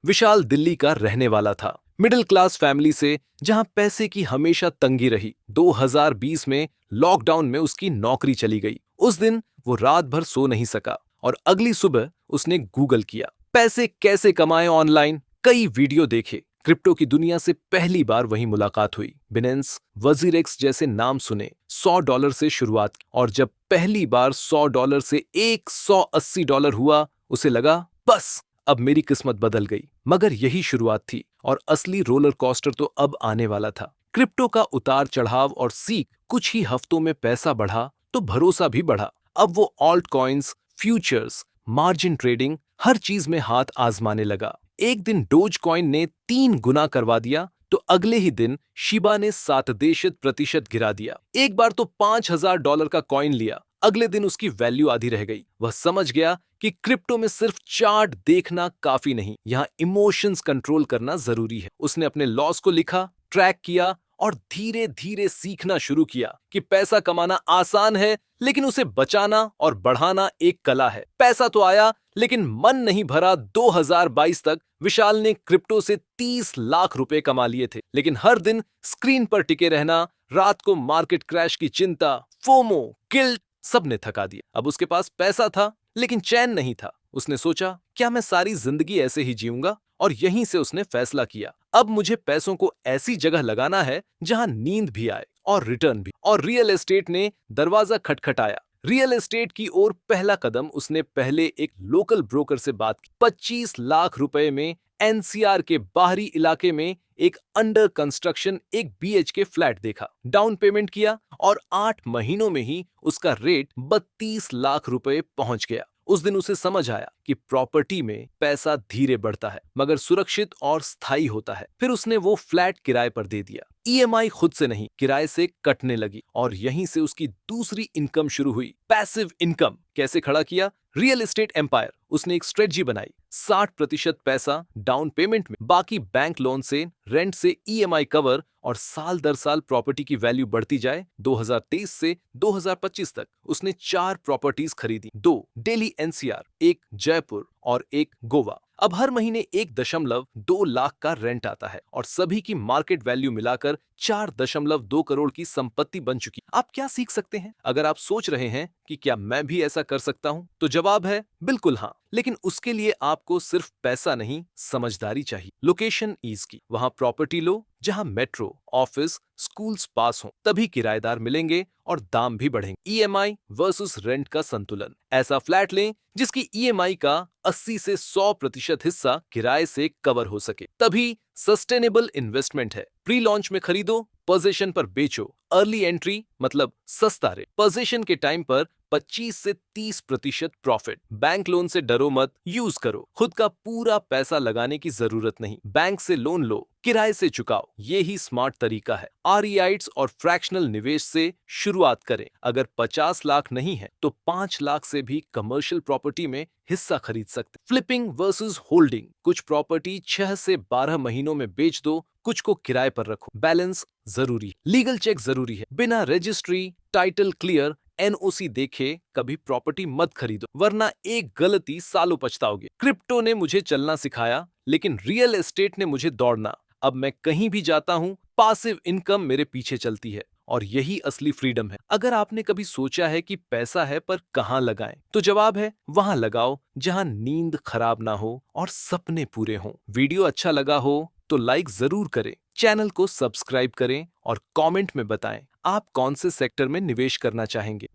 विशाल दिल्ली का रहने वाला था, मिडिल क्लास फैमिली से, जहां पैसे की हमेशा तंगी रही। 2020 में लॉकडाउन में उसकी नौकरी चली गई। उस दिन वो रात भर सो नहीं सका और अगली सुबह उसने गूगल किया, पैसे कैसे कमाएं ऑनलाइन। कई वीडियो देखे, क्रिप्टो की दुनिया से पहली बार वहीं मुलाकात हुई। बिनेंस, वजीरेक्स जैसे नाम सुने। $100 से शुरुआत की और जब पहली बार $100 से $180 हुआ, उसे लगा बस अब मेरी किस्मत बदल गई। मगर यही शुरुआत थी और असली रोलर कोस्टर तो अब आने वाला था। क्रिप्टो का उतार चढ़ाव और सीख, कुछ ही हफ्तों में पैसा बढ़ा तो भरोसा भी बढ़ा। अब वो alt coins, futures, margin trading, हर चीज में हाथ आजमाने लगा। एक दिन डोज कॉइन ने 3 गुना करवा दिया तो अगले ही दिन शिबा ने 7% गिरा दिया। एक बार तो $5000 का कॉइन लिया, अगले दिन उसकी वैल्यू आधी रह गई। वह समझ गया कि क्रिप्टो में सिर्फ चार्ट देखना काफी नहीं, यहाँ इमोशंस कंट्रोल करना जरूरी है। उसने अपने लॉस को लिखा, ट्रैक किया और धीरे धीरे सीखना शुरू किया कि पैसा कमाना आसान है, लेकिन उसे बचाना और बढ़ाना एक कला है। पैसा तो आया, लेकिन मन नहीं भरा। 2022 तक विशाल ने क्रिप्टो से 30 लाख रुपए कमा लिए थे, लेकिन हर दिन स्क्रीन पर टिके रहना, रात को मार्केट क्रैश की चिंता, फोमो, गिल्ट, सब ने थका दिया। अब उसके पास पैसा था, लेकिन चैन नहीं था। उसने सोचा, क्या मैं सारी जिंदगी ऐसे ही जीऊंगा? और यहीं से उसने फैसला किया, अब मुझे पैसों को ऐसी जगह लगाना है जहां नींद भी आए और रिटर्न भी। और रियल एस्टेट ने दरवाजा खटखटाया। रियल एस्टेट की ओर पहला कदम उसने पहले एक लोकल ब्रोकर से बात की। 25 लाख रुपए में एनसीआर के बाहरी इलाके में एक अंडर कंस्ट्रक्शन एक बीएचके फ्लैट देखा, डाउन पेमेंट किया और 8 महीनों में ही उसका रेट 32 लाख रुपए पहुंच गया। उस दिन उसे समझ आया कि प्रॉपर्टी में पैसा धीरे बढ़ता है, मगर सुरक्षित और स्थायी होता है। फिर उसने वो फ्लैट किराए पर दे दिया। ईएमआई खुद से नहीं, किराए से कटने लगी और यहीं से उसकी दूसरी इनकम शुरू हुई, पैसिव इनकम। कैसे खड़ा किया रियल एस्टेट एम्पायर? उसने एक स्ट्रेटजी बनाई, 60% पैसा डाउन पेमेंट में, बाकी बैंक लोन से, रेंट से, ईएमआई कवर, और साल दर साल प्रॉपर्टी की वैल्यू बढ़ती जाए। 2023 से 2025 तक उसने 4 प्रॉपर्टीज खरीदी, 2 दिल्ली एनसीआर, एक जयपुर और एक गोवा। अब हर महीने 1.2 लाख का रेंट आता है और सभी की मार्केट वैल्यू मिलाकर 4.2 करोड़ की संपत्ति बन चुकी। आप क्या सीख सकते हैं? अगर आप सोच रहे हैं कि क्या मैं भी ऐसा कर सकता हूं, तो जवाब है बिल्कुल हाँ, लेकिन उसके लिए आपको सिर्फ पैसा नहीं, समझदारी चाहिए। लोकेशन ईज की, वहां प्रॉपर्टी लो जहां मेट्रो, ऑफिस, स्कूल्स पास हो, तभी किराएदार मिलेंगे और दाम भी बढ़ेंगे। ईएमआई वर्सेस रेंट का संतुलन, ऐसा फ्लैट लें जिसकी ईएमआई का 80 से 100% हिस्सा किराए से कवर हो सके, तभी सस्टेनेबल इन्वेस्टमेंट है। प्री लॉन्च में खरीदो, पोजीशन पर बेचो। अर्ली एंट्री मतलब सस्ता रेट, पोजीशन के टाइम पर 25 से 30% प्रॉफिट। बैंक लोन से डरो मत, यूज करो। खुद का पूरा पैसा लगाने की जरूरत नहीं, बैंक से लोन लो, किराए से चुकाओ। ये ही स्मार्ट तरीका है। आरईआईट्स और फ्रैक्शनल निवेश से शुरुआत करें। अगर 50 लाख नहीं है तो 5 लाख से भी कमर्शियल प्रॉपर्टी में हिस्सा खरीद सकते। फ्लिपिंग वर्सेस होल्डिंग, कुछ प्रॉपर्टी 6 से 12 महीनों में बेच दो, कुछ को किराए पर रखो। बैलेंस जरूरी, लीगल चेक जरूरी है। बिना रजिस्ट्री, टाइटल क्लियर, एनओसी देखे कभी प्रॉपर्टी मत खरीदो, वरना एक गलती सालों पछताओगे। क्रिप्टो ने मुझे चलना सिखाया, लेकिन रियल एस्टेट ने मुझे दौड़ना। अब मैं कहीं भी जाता हूं, पासिव इनकम मेरे पीछे चलती है और यही असली फ्रीडम है। अगर आपने कभी सोचा है कि पैसा है पर कहां लगाएं, तो जवाब है वहां लगाओ जहां नींद खराब ना हो और सपने पूरे हों। वीडियो अच्छा लगा हो तो लाइक जरूर करें, चैनल को सब्सक्राइब करें और कमेंट में बताएं आप कौन से सेक्टर में निवेश करना चाहेंगे।